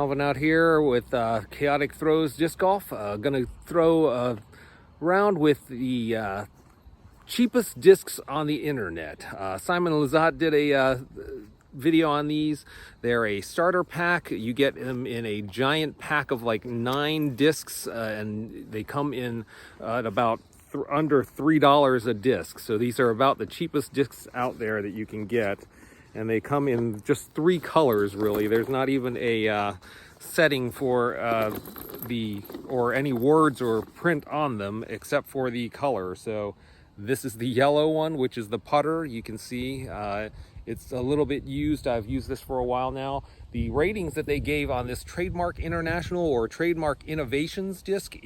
Calvin out here with Chaotic Throws Disc Golf. Gonna throw a round with the cheapest discs on the internet. Simon Lizotte did a video on these. They're a starter pack. You get them in a giant pack of like 9 discs, and they come in at about under $3 a disc. So these are about the cheapest discs out there that you can get. And they come in just 3 colors, really. There's not even a setting for or any words or print on them except for the color. So this is the yellow one, which is the putter. You can see it's a little bit used. I've used this for a while now. The ratings that they gave on this Trademark International or Trademark Innovations disc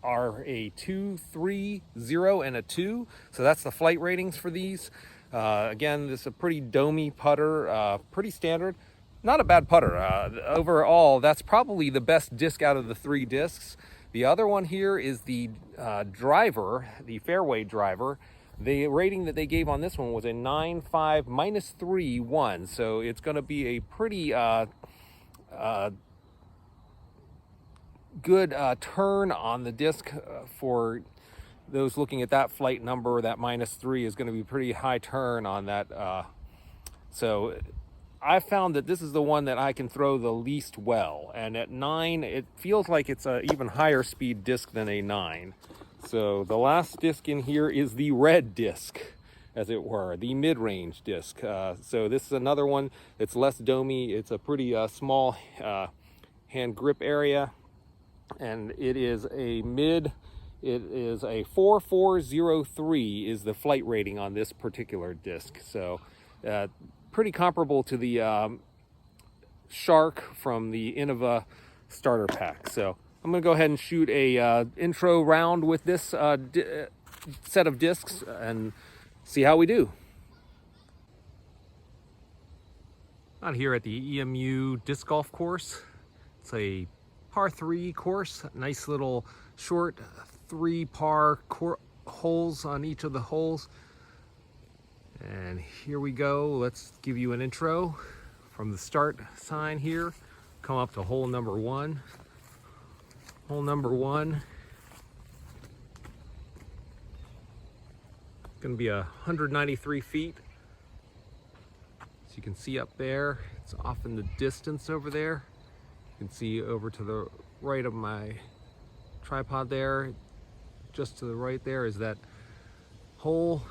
are a 2, 3, 0, and a 2. So that's the flight ratings for these. Again, this is a pretty domey putter, pretty standard. Not a bad putter. Overall, that's probably the best disc out of the 3 discs. The other one here is the driver, the fairway driver. The rating that they gave on this one was a 9.5 minus 3, 1. So it's going to be a pretty good turn on the disc for those looking at that flight number. That minus 3 is going to be pretty high turn on that. So I found that this is the one that I can throw the least well. And at 9, it feels like it's an even higher speed disc than a 9. So the last disc in here is the red disc, as it were, the mid-range disc. So this is another one that's less domey. It's a pretty small hand grip area. And it is a It is a 4403 is the flight rating on this particular disc. So pretty comparable to the Shark from the Innova starter pack. So I'm going to go ahead and shoot a intro round with this set of discs and see how we do. Out here at the EMU disc golf course. It's a par 3 course, nice little short 3 par holes on each of the holes. And here we go. Let's give you an intro from the start sign here. Come up to hole number 1. Hole number 1. It's going to be 193 feet. As you can see up there, it's off in the distance over there. You can see over to the right of my tripod there, just to the right there is that hole.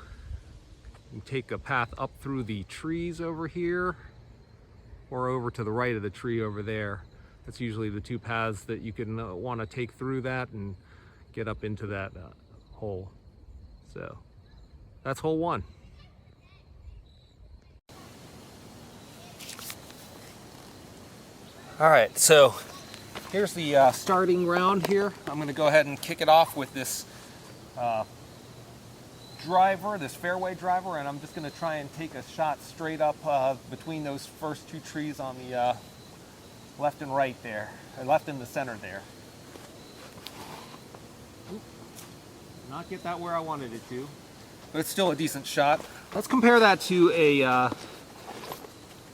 You take a path up through the trees over here or over to the right of the tree over there. That's usually the 2 paths that you can want to take through that and get up into that hole. So that's hole 1. All right, so here's the starting round here. I'm going to go ahead and kick it off with this driver, this fairway driver, and I'm just going to try and take a shot straight up between those first 2 trees on the left and right there, or left and the center there. Oop. Not get that where I wanted it to, but it's still a decent shot. Let's compare that to a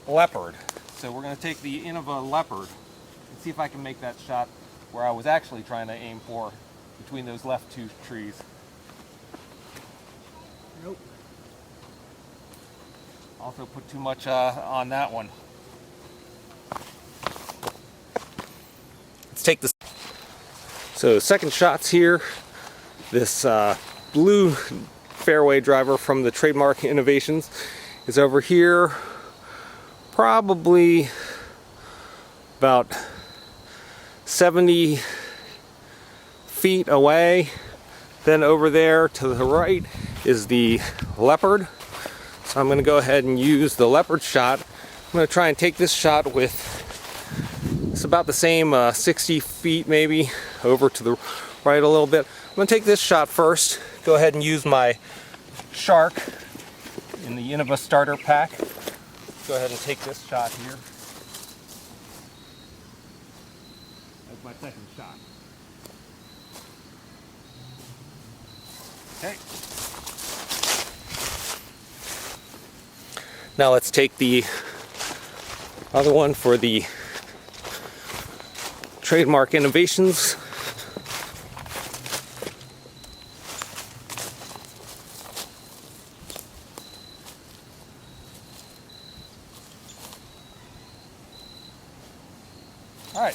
Leopard. So we're going to take the Innova Leopard and see if I can make that shot where I was actually trying to aim for between those left 2 trees. Nope. Also put too much on that one. Let's take this. So second shots here. This blue fairway driver from the Trademark Innovations is over here, probably about 70 feet away. Then over there to the right is the Leopard. So I'm going to go ahead and use the Leopard shot. I'm going to try and take this shot with, it's about the same 60 feet maybe, over to the right a little bit. I'm going to take this shot first. Go ahead and use my Shark in the Innova starter pack. Go ahead and take this shot here. That's my second shot. Okay. Now let's take the other one for the Trademark Innovations. All right,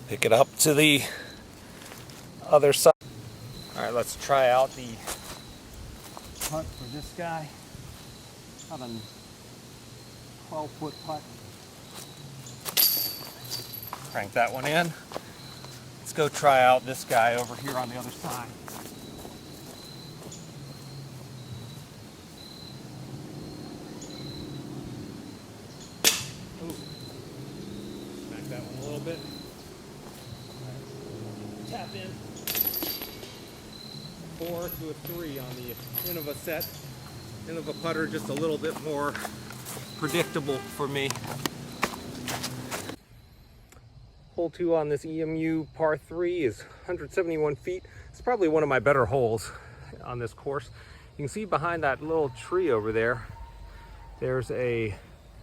pick it up to the other side. All right, let's try out the putt for this guy. About a 12-foot putt. Crank that one in. Let's go try out this guy over here on the other side. Ooh. Smack that one a little bit. Right. Tap in. 4 to a 3 on the Innova set. Innova putter, just a little bit more predictable for me. Hole 2 on this EMU par 3 is 171 feet. It's probably one of my better holes on this course. You can see behind that little tree over there, there's the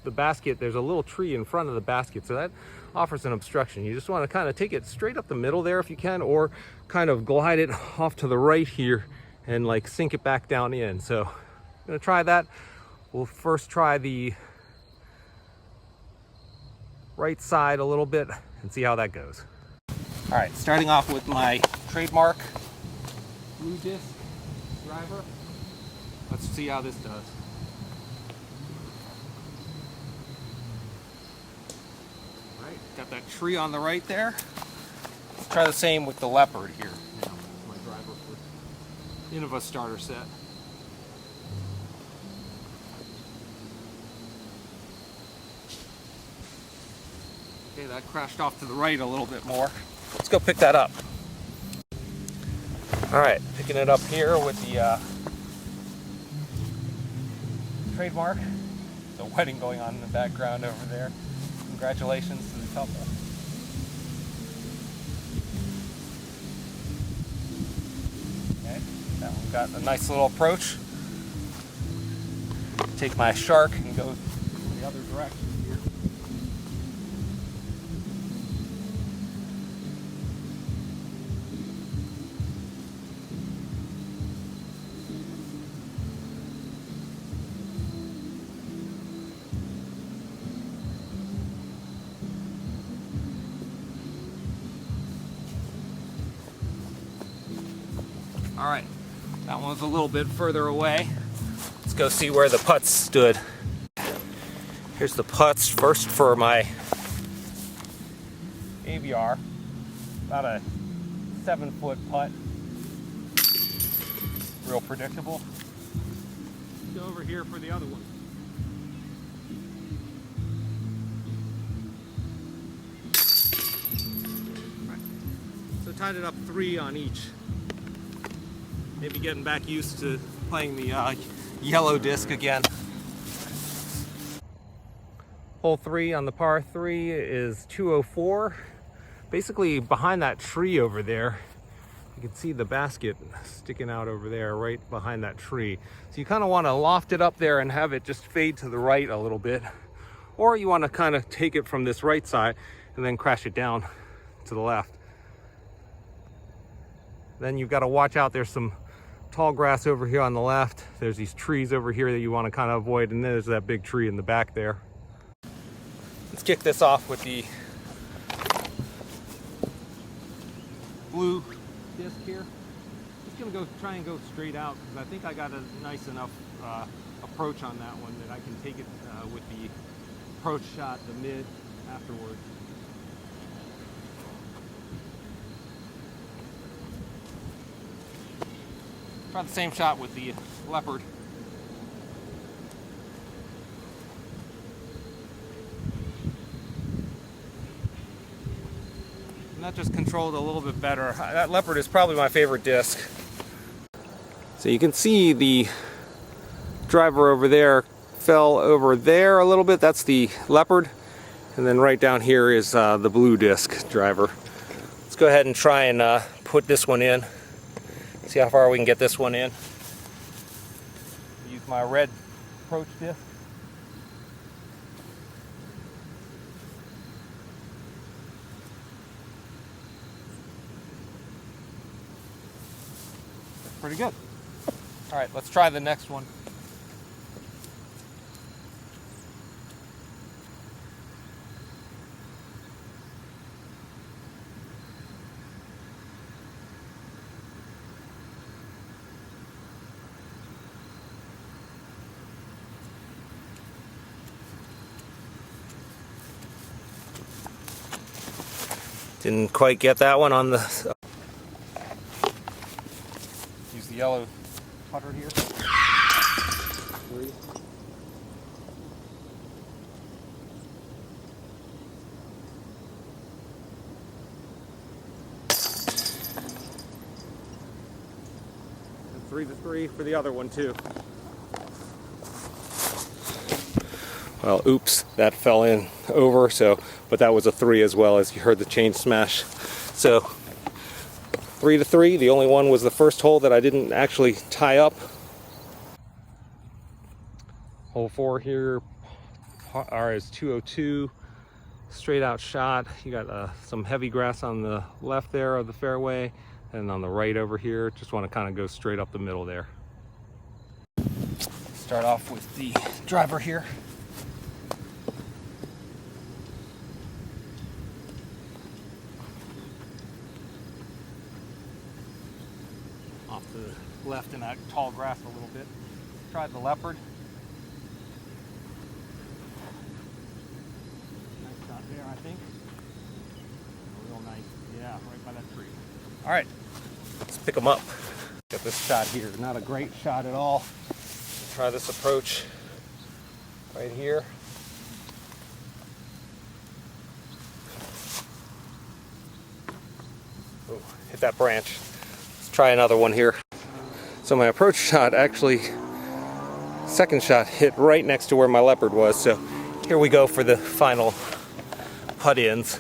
basket. There's a little tree in front of the basket, so that offers an obstruction. You just want to kind of take it straight up the middle there if you can, or kind of glide it off to the right here and like sink it back down in. So I'm gonna try that. We'll first try the right side a little bit and see how that goes. All right, starting off with my trademark blue disc driver. Let's see how this does. All right, got that tree on the right there. Let's try the same with the leopard here. Now, my driver for Innova starter set. Okay, that crashed off to the right a little bit more. Let's go pick that up. All right, picking it up here with the trademark. There's a wedding going on in the background over there. Congratulations to the couple. Okay, that one got a nice little approach. Take my shark and go the other direction here. All right, that one's a little bit further away. Let's go see where the putts stood. Here's the putts. First for my AVR, about a 7-foot putt. Real predictable. Let's go over here for the other one. Right. So tied it up 3 on each. Maybe getting back used to playing the yellow disc again. Hole 3 on the par 3 is 204. Basically behind that tree over there, you can see the basket sticking out over there right behind that tree. So you kind of want to loft it up there and have it just fade to the right a little bit. Or you want to kind of take it from this right side and then crash it down to the left. Then you've got to watch out. There's some tall grass over here on the left. There's these trees over here that you want to kind of avoid, and then there's that big tree in the back there. Let's kick this off with the blue disc here. Just gonna go try and go straight out because I think I got a nice enough approach on that one that I can take it with the approach shot, the mid afterwards. Try the same shot with the leopard. And that just controlled a little bit better. That leopard is probably my favorite disc. So you can see the driver over there fell over there a little bit. That's the leopard. And then right down here is the blue disc driver. Let's go ahead and try and put this one in. See how far we can get this one in. Use my red approach disc. pretty good. All right, let's try the next one. Didn't quite get that one on the... Use the yellow putter here. 3. And 3 to 3 for the other one too. Well, oops, that fell in over, so, but that was a 3 as well, as you heard the chain smash. So 3 to 3, the only one was the first hole that I didn't actually tie up. Hole 4 here, R is 202, straight out shot. You got some heavy grass on the left there of the fairway, and on the right over here, just want to kind of go straight up the middle there. Start off with the driver here. Off to the left in that tall grass a little bit. Tried the leopard. Nice shot there, I think. Real nice. Yeah, right by that tree. All right, let's pick them up. Got this shot here. Not a great shot at all. Try this approach right here. Oh, hit that branch. Try another one here. So my approach shot actually, second shot hit right next to where my leopard was. So here we go for the final putt ins.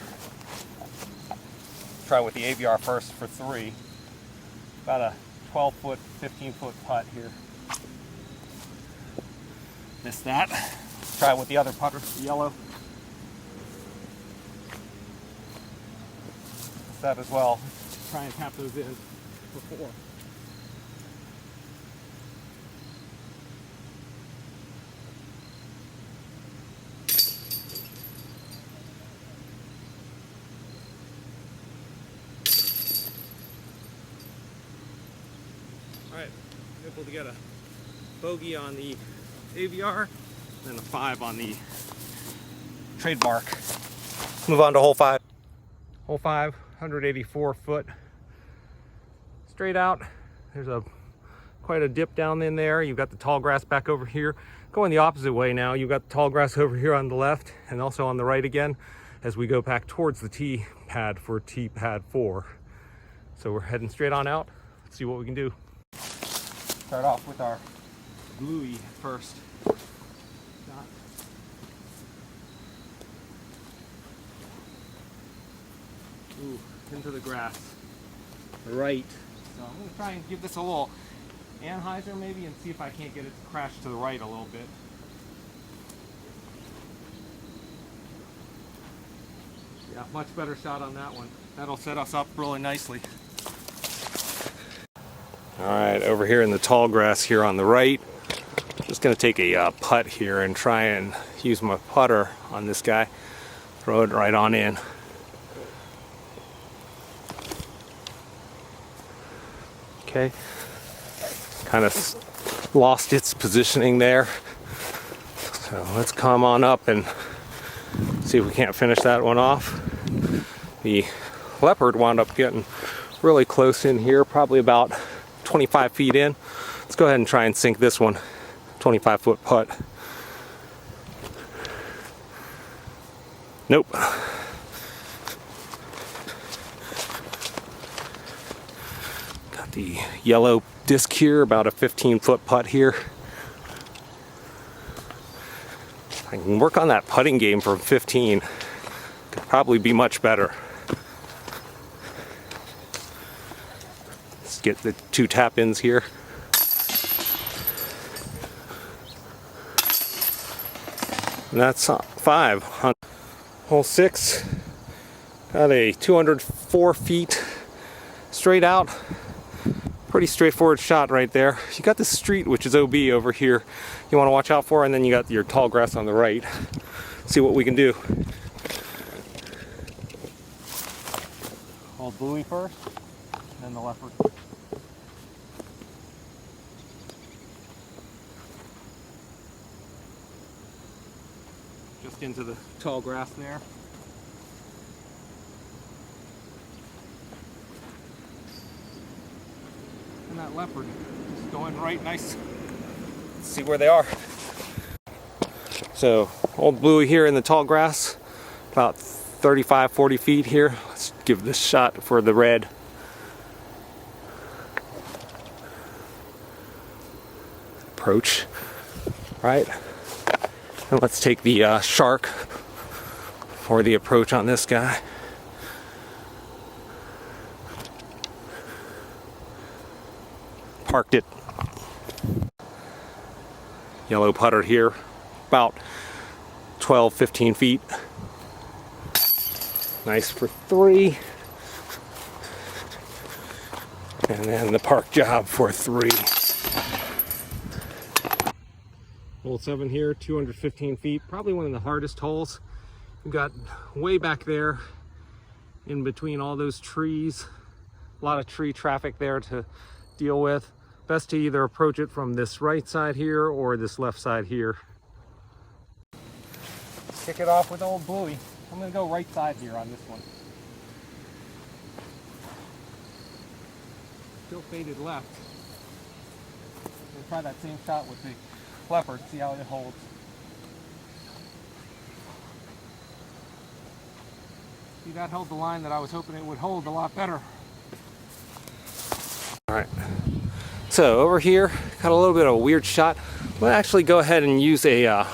Try with the AVR first for 3. About a 12-foot, 15-foot putt here. Missed that. Try with the other putter, the yellow. Missed that as well. Try and tap those in. 4. All right, able to get a bogey on the AVR and a 5 on the trademark. Move on to hole 5. Hole 5, 184 foot. Straight out. There's quite a dip down in there. You've got the tall grass back over here. Going the opposite way now. You've got the tall grass over here on the left and also on the right again as we go back towards the tee pad for tee pad 4. So we're heading straight on out. Let's see what we can do. Start off with our bluey first. Shot. Ooh, into the grass. Right. So I'm going to try and give this a little Anheuser maybe and see if I can't get it to crash to the right a little bit. Yeah, much better shot on that one. That'll set us up really nicely. All right, over here in the tall grass here on the right, just going to take a putt here and try and use my putter on this guy. Throw it right on in. Okay, kind of lost its positioning there. So let's come on up and see if we can't finish that one off. The leopard wound up getting really close in here, probably about 25 feet in. Let's go ahead and try and sink this one. 25-foot putt. Nope. Got the yellow disc here, about a 15-foot putt here. I can work on that putting game from 15. Could probably be much better. Let's get the 2 tap-ins here. And that's 5. Hole 6. Got a 204 feet straight out. Pretty straightforward shot right there. You got the street, which is OB over here, you want to watch out for, and then you got your tall grass on the right. See what we can do. Old buoy first, then the leopard. Just into the tall grass there. And that leopard is going right nice. Let's see where they are. So, old bluey here in the tall grass, about 35-40 feet here. Let's give this shot for the red. Approach, right? And let's take the shark for the approach on this guy. Parked it. Yellow putter here, about 12-15 feet. Nice for 3. And then the park job for 3. Hole 7 here, 215 feet, probably one of the hardest holes. We've got way back there in between all those trees, a lot of tree traffic there to deal with. Best to either approach it from this right side here or this left side here. Kick it off with old bluey. I'm going to go right side here on this one. Still faded left. We'll try that same shot with the leopard, see how it holds. See, that held the line that I was hoping it would hold a lot better. Alright, so over here, got a little bit of a weird shot. I'm going to actually go ahead and use a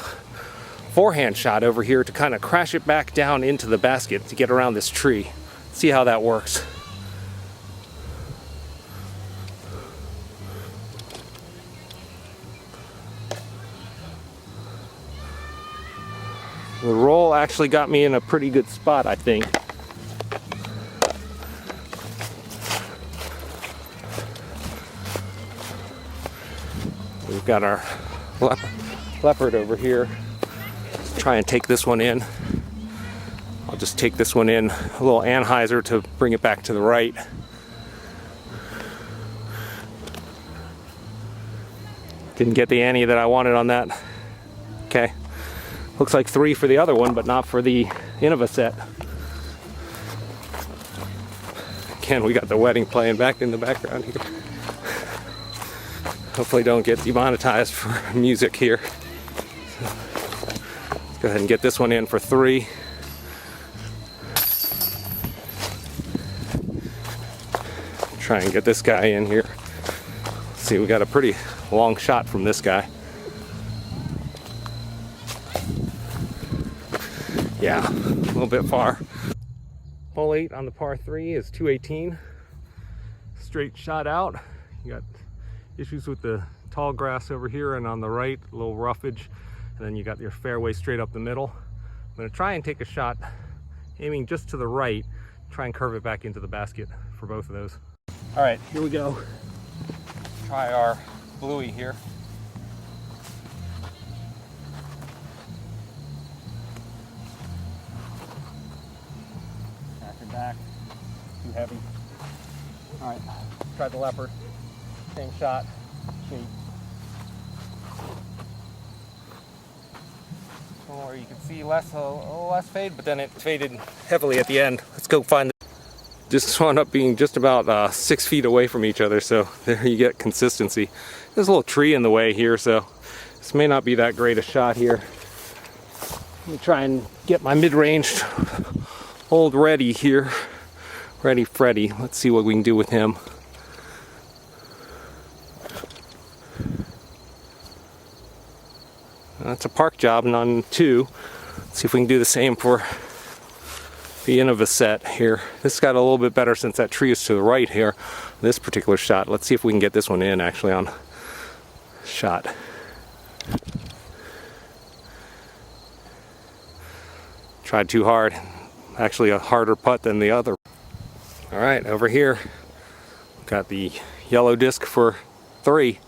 forehand shot over here to kind of crash it back down into the basket to get around this tree. See how that works. The roll actually got me in a pretty good spot, I think. We've got our leopard over here. Let's try and take this one in. I'll just take this one in, a little anhyzer to bring it back to the right. Didn't get the ante that I wanted on that. Okay. Looks like 3 for the other one, but not for the Innova set. Again, we got the wedding playing back in the background here. Hopefully don't get demonetized for music here. So, let's go ahead and get this one in for 3. Try and get this guy in here. Let's see, we got a pretty long shot from this guy. Yeah, a little bit far. Hole 8 on the par 3 is 218. Straight shot out. You got issues with the tall grass over here, and on the right, a little roughage. And then you got your fairway straight up the middle. I'm going to try and take a shot aiming just to the right, try and curve it back into the basket for both of those. All right, here we go. Try our bluey here. Back, too heavy. All right, try the leopard. Same shot, shape. Or you can see a little less fade, but then it faded heavily at the end. Let's go find the. Just wound up being just about 6 feet away from each other, so there you get consistency. There's a little tree in the way here, so this may not be that great a shot here. Let me try and get my mid-range old Reddy here. Reddy Freddy. Let's see what we can do with him. That's a park job on 2. Let's see if we can do the same for the Innova set here. This got a little bit better since that tree is to the right here. This particular shot. Let's see if we can get this one in actually on shot. Tried too hard. Actually a harder putt than the other. All right, over here got the yellow disc for 3.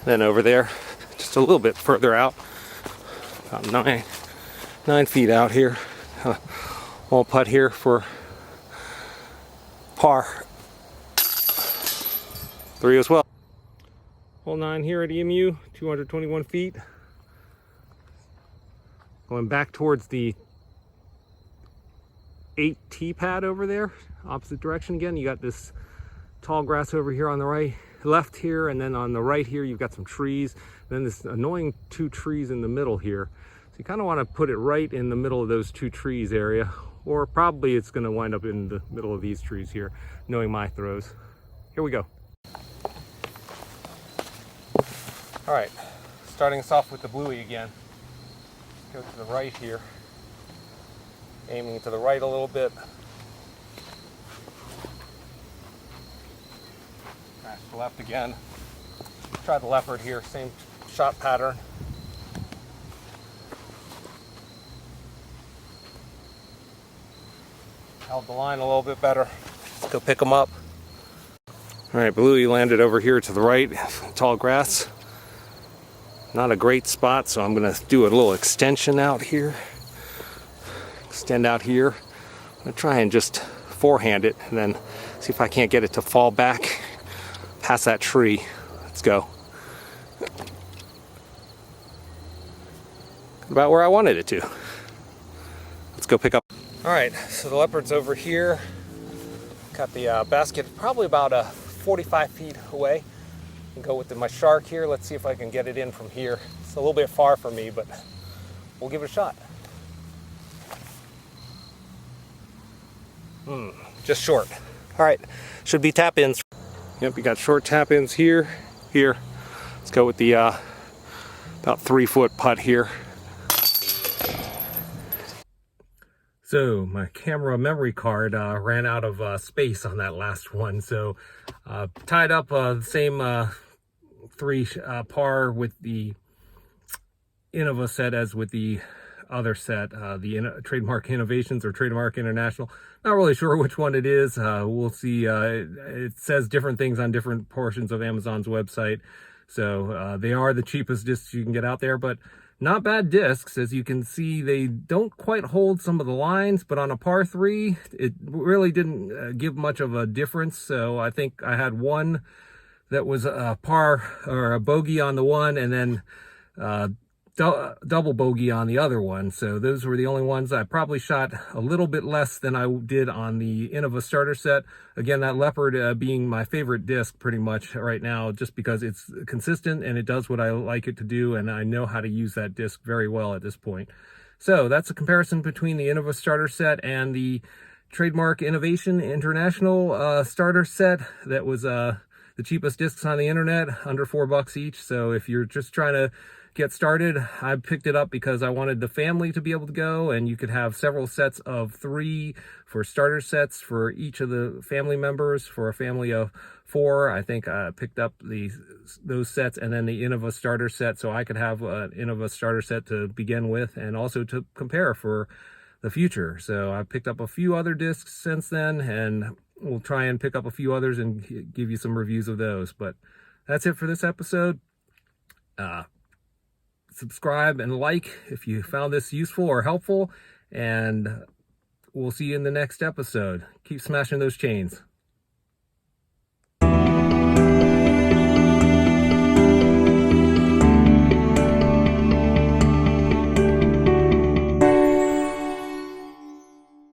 Then over there, just a little bit further out, about 9 feet out here, wall putt here for par 3 as well. Hole 9 here at EMU, 221 feet. Going back towards the 8 tee pad over there, opposite direction again. You got this tall grass over here on the left here, and then on the right here you've got some trees. Then this annoying 2 trees in the middle here. So you kind of want to put it right in the middle of those 2 trees area, or probably it's going to wind up in the middle of these trees here, knowing my throws. Here we go. All right, starting us off with the bluey again. Go to the right here, aiming to the right a little bit. Crash to the left again. Try the leopard here, same shot pattern. Held the line a little bit better. Let's go pick them up. All right, bluey landed over here to the right, tall grass. Not a great spot, so I'm going to do a little extension out here. Extend out here. I'm going to try and just forehand it and then see if I can't get it to fall back past that tree. Let's go. About where I wanted it to. Let's go pick up. All right, so the leopard's over here. Got the basket probably about 45 feet away. Go with my shark here. Let's see if I can get it in from here. It's a little bit far for me, but we'll give it a shot. Just short. All right, should be tap ins. Yep, you got short tap ins here. Let's go with the about 3 foot putt here. So my camera memory card ran out of space on that last one, so tied up the same 3 par with the Innova set as with the other set, the Trademark Innovations or Trademark International. Not really sure which one it is. We'll see. It says different things on different portions of Amazon's website, so they are the cheapest discs you can get out there, but not bad discs. As you can see, they don't quite hold some of the lines, but on a par 3, it really didn't give much of a difference. So I think I had one that was a par or a bogey on the one, and then double bogey on the other one. So those were the only ones. I probably shot a little bit less than I did on the Innova starter set. Again, that leopard being my favorite disc pretty much right now, just because it's consistent and it does what I like it to do, and I know how to use that disc very well at this point. So that's a comparison between the Innova starter set and the Trademark Innovation International starter set. That was the cheapest discs on the internet, under $4 each. So if you're just trying to get started, I picked it up because I wanted the family to be able to go, and you could have several sets of 3 for starter sets for each of the family members. For a family of 4, I think I picked up those sets, and then the Innova starter set, so I could have an Innova starter set to begin with and also to compare for the future. So I picked up a few other discs since then, and we'll try and pick up a few others and give you some reviews of those. But that's it for this episode. Subscribe and like if you found this useful or helpful, and we'll see you in the next episode. Keep smashing those chains.